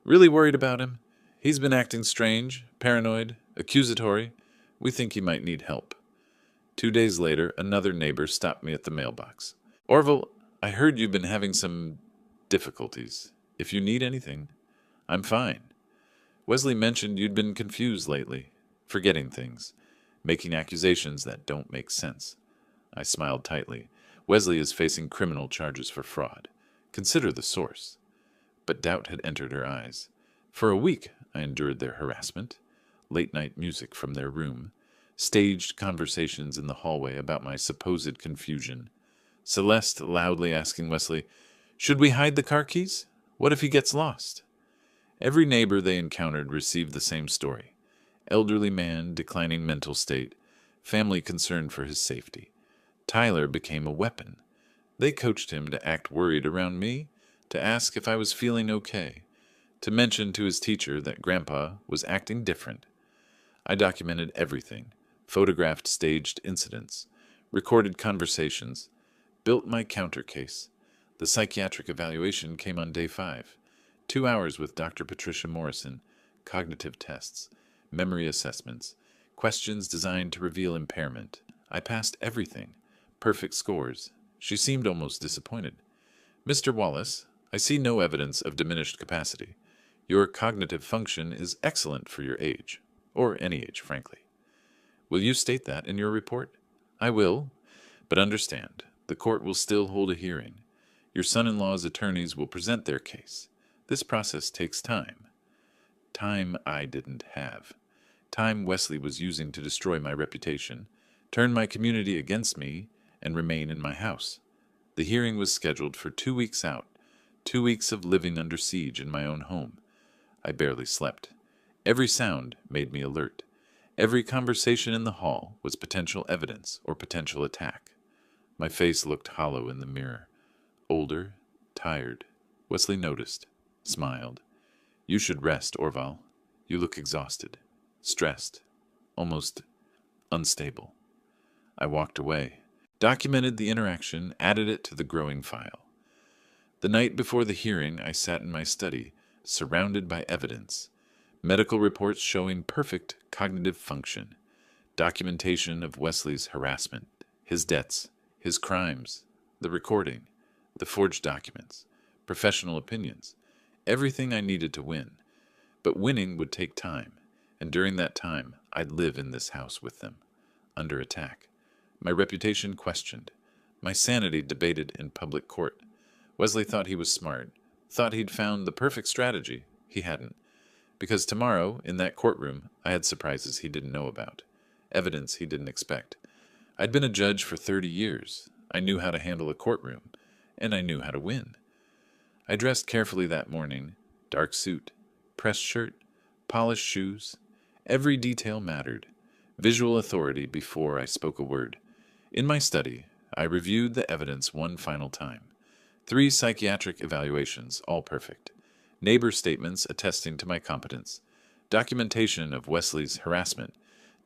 Really worried about him? He's been acting strange, paranoid, accusatory. We think he might need help. 2 days later, another neighbor stopped me at the mailbox. Orville, I heard you've been having some difficulties. If you need anything, I'm fine. Wesley mentioned you'd been confused lately, forgetting things, making accusations that don't make sense. I smiled tightly. Wesley is facing criminal charges for fraud. Consider the source. But doubt had entered her eyes. For a week, I endured their harassment, late-night music from their room, staged conversations in the hallway about my supposed confusion, Celeste loudly asking Wesley, "Should we hide the car keys? What if he gets lost?" Every neighbor they encountered received the same story. Elderly man, declining mental state, family concerned for his safety. Tyler became a weapon. They coached him to act worried around me, to ask if I was feeling okay, to mention to his teacher that Grandpa was acting different. I documented everything, photographed staged incidents, recorded conversations, built my counter case. The psychiatric evaluation came on day 5. 2 hours with Dr. Patricia Morrison, cognitive tests, memory assessments, questions designed to reveal impairment. I passed everything. Perfect scores. She seemed almost disappointed. "Mr. Wallace, I see no evidence of diminished capacity. Your cognitive function is excellent for your age, or any age, frankly. Will you state that in your report?" "I will, but understand, the court will still hold a hearing. Your son-in-law's attorneys will present their case. This process takes time." Time I didn't have. Time Wesley was using to destroy my reputation, turn my community against me, and remain in my house. The hearing was scheduled for 2 weeks out, 2 weeks of living under siege in my own home. I barely slept. Every sound made me alert. Every conversation in the hall was potential evidence or potential attack. My face looked hollow in the mirror. Older, tired. Wesley noticed, smiled. "You should rest, Orval. You look exhausted, stressed, almost unstable." I walked away, documented the interaction, added it to the growing file. The night before the hearing, I sat in my study, surrounded by evidence. Medical reports showing perfect cognitive function. Documentation of Wesley's harassment, his debts, his crimes, the recording, the forged documents, professional opinions. Everything I needed to win. But winning would take time, and during that time, I'd live in this house with them, under attack. My reputation questioned. My sanity debated in public court. Wesley thought he was smart, thought he'd found the perfect strategy. He hadn't. Because tomorrow, in that courtroom, I had surprises he didn't know about, evidence he didn't expect. I'd been a judge for 30 years. I knew how to handle a courtroom, and I knew how to win. I dressed carefully that morning, dark suit, pressed shirt, polished shoes. Every detail mattered. Visual authority before I spoke a word. In my study, I reviewed the evidence one final time. 3 psychiatric evaluations, all perfect. Neighbor statements attesting to my competence. Documentation of Wesley's harassment.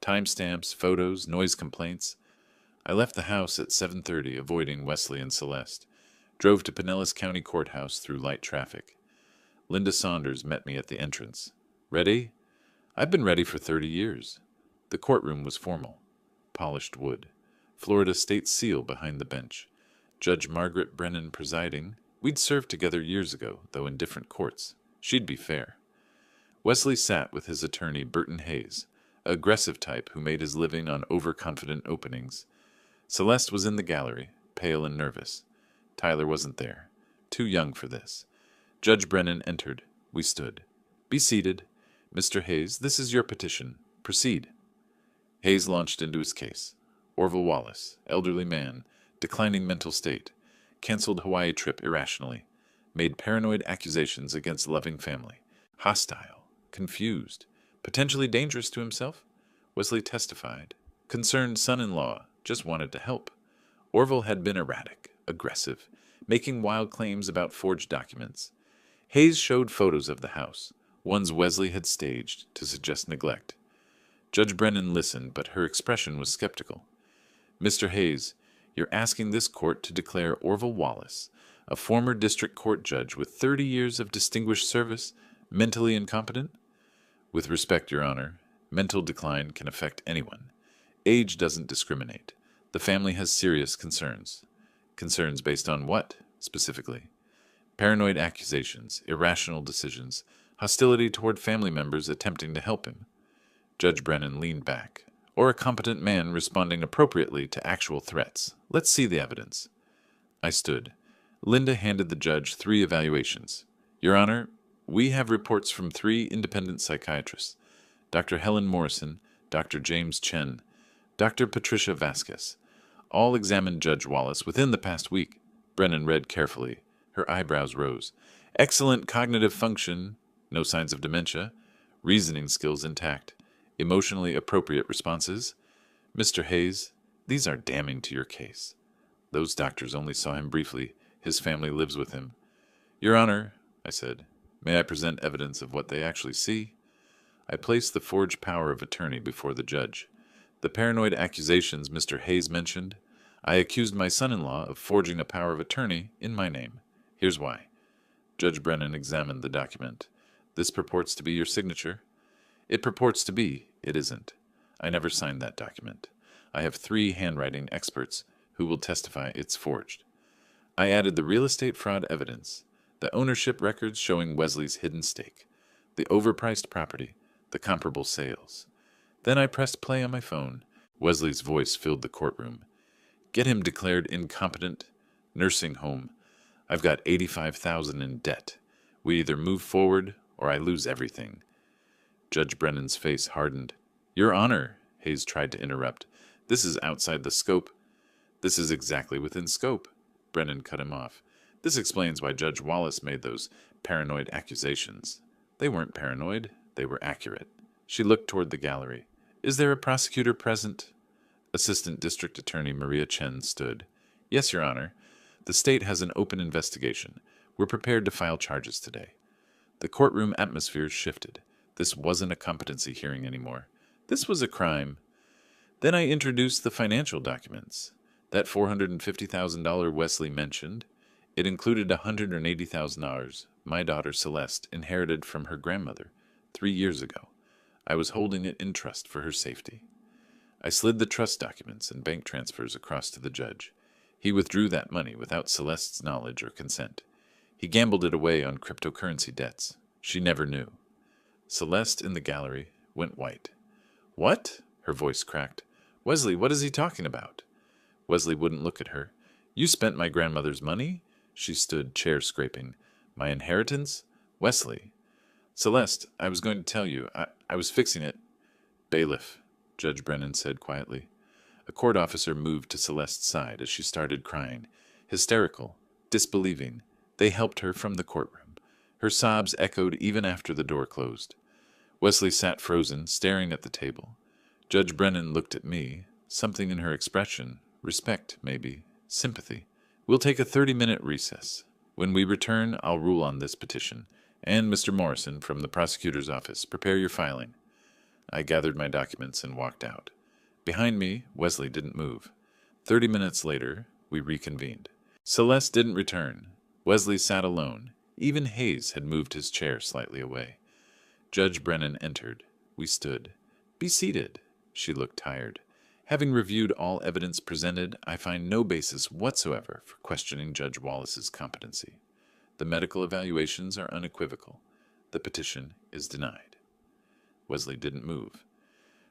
Timestamps, photos, noise complaints. I left the house at 7:30, avoiding Wesley and Celeste. Drove to Pinellas County Courthouse through light traffic. Linda Saunders met me at the entrance. "Ready?" "I've been ready for 30 years. The courtroom was formal. Polished wood. Florida state seal behind the bench. Judge Margaret Brennan presiding. We'd served together years ago, though in different courts. She'd be fair. Wesley sat with his attorney, Burton Hayes, an aggressive type who made his living on overconfident openings. Celeste was in the gallery, pale and nervous. Tyler wasn't there. Too young for this. Judge Brennan entered. We stood. "Be seated. Mr. Hayes, this is your petition. Proceed." Hayes launched into his case. Orval Wallace, elderly man, declining mental state, canceled Hawaii trip irrationally, made paranoid accusations against loving family, hostile, confused, potentially dangerous to himself. Wesley testified. Concerned son-in-law, just wanted to help. Orval had been erratic, aggressive, making wild claims about forged documents. Hayes showed photos of the house, ones Wesley had staged to suggest neglect. Judge Brennan listened, but her expression was skeptical. "Mr. Hayes, you're asking this court to declare Orval Wallace, a former district court judge with 30 years of distinguished service, mentally incompetent?" "With respect, Your Honor, mental decline can affect anyone. Age doesn't discriminate. The family has serious concerns." "Concerns based on what, specifically?" "Paranoid accusations, irrational decisions, hostility toward family members attempting to help him." Judge Brennan leaned back. "Or a competent man responding appropriately to actual threats. Let's see the evidence." I stood. Linda handed the judge 3 evaluations. "Your Honor, we have reports from 3 independent psychiatrists, Dr. Helen Morrison, Dr. James Chen, Dr. Patricia Vasquez. all examined Judge Wallace within the past week. Brennan read carefully. Her eyebrows rose. Excellent cognitive function, no signs of dementia, reasoning skills intact, emotionally appropriate responses. Mr. Hayes, these are damning to your case. Those doctors only saw him briefly. His family lives with him. Your Honor, I said, may I present evidence of what they actually see? I placed the forged power of attorney before the judge. The paranoid accusations Mr. Hayes mentioned, I accused my son-in-law of forging a power of attorney in my name. Here's why. Judge Brennan examined the document. This purports to be your signature? It purports to be. It isn't. I never signed that document. I have 3 handwriting experts who will testify it's forged. I added the real estate fraud evidence, the ownership records showing Wesley's hidden stake, the overpriced property, the comparable sales. Then I pressed play on my phone. Wesley's voice filled the courtroom. Get him declared incompetent. Nursing home. I've got $85,000 in debt. We either move forward or I lose everything. Judge Brennan's face hardened. Your Honor, Hayes tried to interrupt. This is outside the scope. This is exactly within scope. Brennan cut him off. This explains why Judge Wallace made those paranoid accusations. They weren't paranoid. They were accurate. She looked toward the gallery. Is there a prosecutor present? Assistant District Attorney Maria Chen stood. Yes, Your Honor. The state has an open investigation. We're prepared to file charges today. The courtroom atmosphere shifted. This wasn't a competency hearing anymore. This was a crime. Then I introduced the financial documents. That $450,000 Wesley mentioned, it included $180,000 my daughter Celeste inherited from her grandmother 3 years ago. I was holding it in trust for her safety. I slid the trust documents and bank transfers across to the judge. He withdrew that money without Celeste's knowledge or consent. He gambled it away on cryptocurrency debts. She never knew. Celeste in the gallery went white. What? Her voice cracked. Wesley, what is he talking about? Wesley wouldn't look at her. You spent my grandmother's money? She stood, chair scraping. My inheritance? Wesley. Celeste, I was going to tell you. I was fixing it. Bailiff, Judge Brennan said quietly. A court officer moved to Celeste's side as she started crying. Hysterical, disbelieving. They helped her from the courtroom. Her sobs echoed even after the door closed. Wesley sat frozen, staring at the table. Judge Brennan looked at me. Something in her expression. Respect, maybe. Sympathy. We'll take a 30-minute recess. When we return, I'll rule on this petition. And Mr. Morrison, from the prosecutor's office, prepare your filing. I gathered my documents and walked out. Behind me, Wesley didn't move. 30 minutes later, we reconvened. Celeste didn't return. Wesley sat alone. Even Hayes had moved his chair slightly away. Judge Brennan entered. We stood. Be seated. She looked tired. Having reviewed all evidence presented, I find no basis whatsoever for questioning Judge Wallace's competency. The medical evaluations are unequivocal. The petition is denied. Wesley didn't move.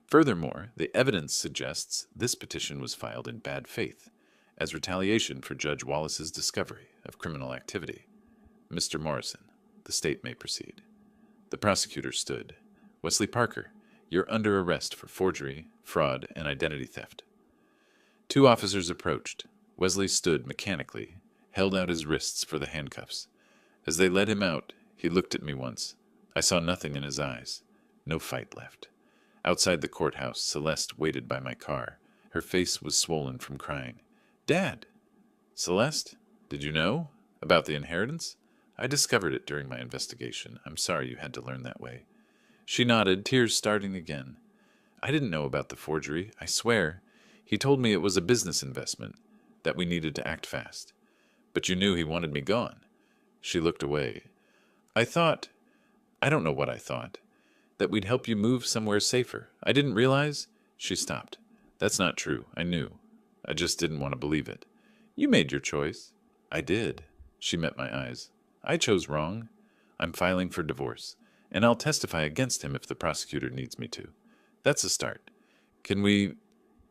Furthermore, the evidence suggests this petition was filed in bad faith, as retaliation for Judge Wallace's discovery of criminal activity. Mr. Morrison, the state may proceed. The prosecutor stood. Wesley Parker, you're under arrest for forgery, fraud, and identity theft. 2 officers approached. Wesley stood mechanically, held out his wrists for the handcuffs. As they led him out, he looked at me once. I saw nothing in his eyes. No fight left. Outside the courthouse, Celeste waited by my car. Her face was swollen from crying. Dad! Celeste, did you know about the inheritance? I discovered it during my investigation. I'm sorry you had to learn that way. She nodded, tears starting again. I didn't know about the forgery, I swear. He told me it was a business investment, that we needed to act fast. But you knew he wanted me gone. She looked away. I don't know what I thought. That we'd help you move somewhere safer. I didn't realize. She stopped. That's not true. I knew. I just didn't want to believe it. You made your choice. I did. She met my eyes. I chose wrong. I'm filing for divorce, and I'll testify against him if the prosecutor needs me to. That's a start. Can we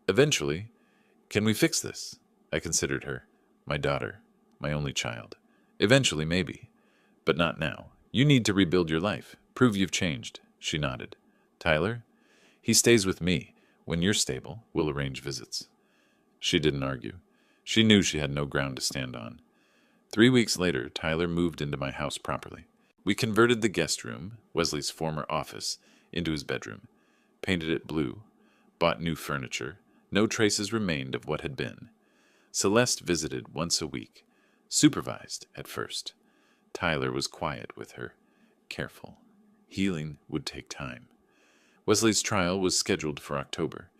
fix this? I considered her. My daughter. My only child. Eventually, maybe. But not now. You need to rebuild your life. Prove you've changed. She nodded. Tyler? He stays with me. When you're stable, we'll arrange visits. She didn't argue. She knew she had no ground to stand on. 3 weeks later, Tyler moved into my house properly. We converted the guest room, Wesley's former office, into his bedroom, painted it blue, bought new furniture. No traces remained of what had been. Celeste visited once a week, supervised at first. Tyler was quiet with her, careful. Healing would take time. Wesley's trial was scheduled for October.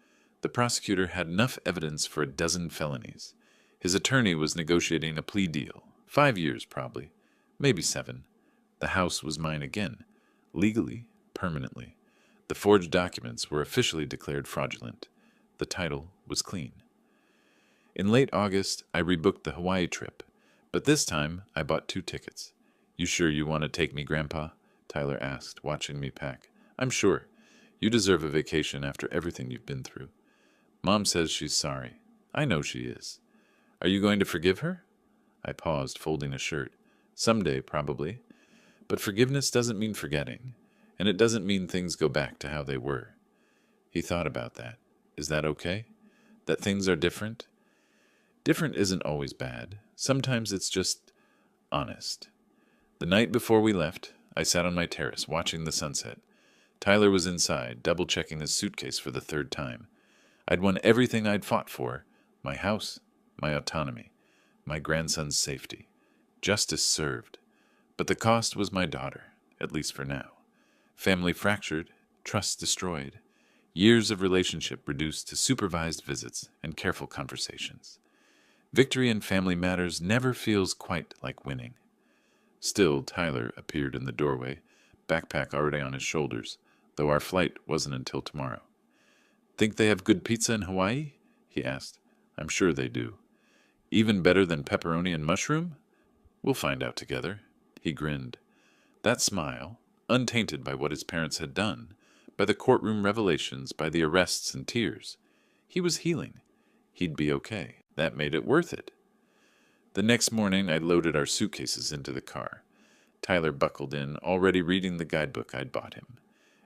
The prosecutor had enough evidence for a dozen felonies. His attorney was negotiating a plea deal, 5 years probably, maybe 7. The house was mine again, legally, permanently. The forged documents were officially declared fraudulent. The title was clean. In late August, I rebooked the Hawaii trip, but this time I bought 2 tickets. "You sure you want to take me, Grandpa?" Tyler asked, watching me pack. "I'm sure. You deserve a vacation after everything you've been through." "Mom says she's sorry. I know she is." "Are you going to forgive her?" I paused, folding a shirt. "Someday, probably. But forgiveness doesn't mean forgetting, and it doesn't mean things go back to how they were." He thought about that. "Is that okay? That things are different?" Different isn't always bad. Sometimes it's just honest. The night before we left, I sat on my terrace watching the sunset. Tyler was inside, double-checking his suitcase for the 3rd time. I'd won everything I'd fought for: my house, my autonomy, my grandson's safety. Justice served. But the cost was my daughter, at least for now. Family fractured, trust destroyed. Years of relationship reduced to supervised visits and careful conversations. Victory in family matters never feels quite like winning. Still, Tyler appeared in the doorway, backpack already on his shoulders, though our flight wasn't until tomorrow. "Think they have good pizza in Hawaii?" he asked. "I'm sure they do." "Even better than pepperoni and mushroom?" "We'll find out together." He grinned. That smile, untainted by what his parents had done, by the courtroom revelations, by the arrests and tears. He was healing. He'd be okay. That made it worth it. The next morning, I loaded our suitcases into the car. Tyler buckled in, already reading the guidebook I'd bought him.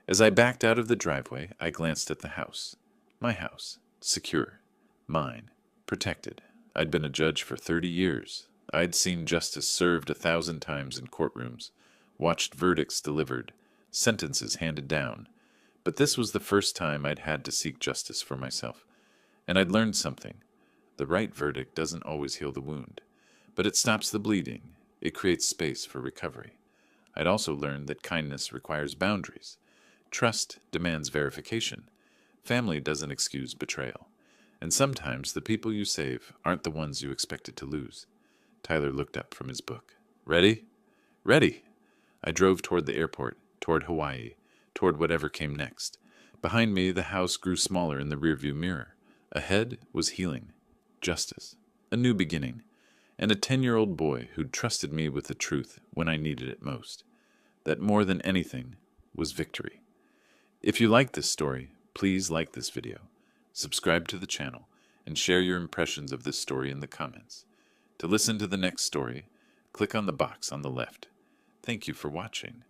As I backed out of the driveway, I glanced at the house. My house. Secure. Mine. Protected. I'd been a judge for 30 years. I'd seen justice served 1,000 times in courtrooms, watched verdicts delivered, sentences handed down. But this was the first time I'd had to seek justice for myself. And I'd learned something. The right verdict doesn't always heal the wound, but it stops the bleeding. It creates space for recovery. I'd also learned that kindness requires boundaries. Trust demands verification. Family doesn't excuse betrayal. And sometimes the people you save aren't the ones you expected to lose. Tyler looked up from his book. "Ready?" "Ready." I drove toward the airport, toward Hawaii, toward whatever came next. Behind me, the house grew smaller in the rearview mirror. Ahead was healing, justice, a new beginning, and a 10-year-old boy who'd trusted me with the truth when I needed it most. That more than anything was victory. If you like this story, please like this video, subscribe to the channel, and share your impressions of this story in the comments. To listen to the next story, click on the box on the left. Thank you for watching.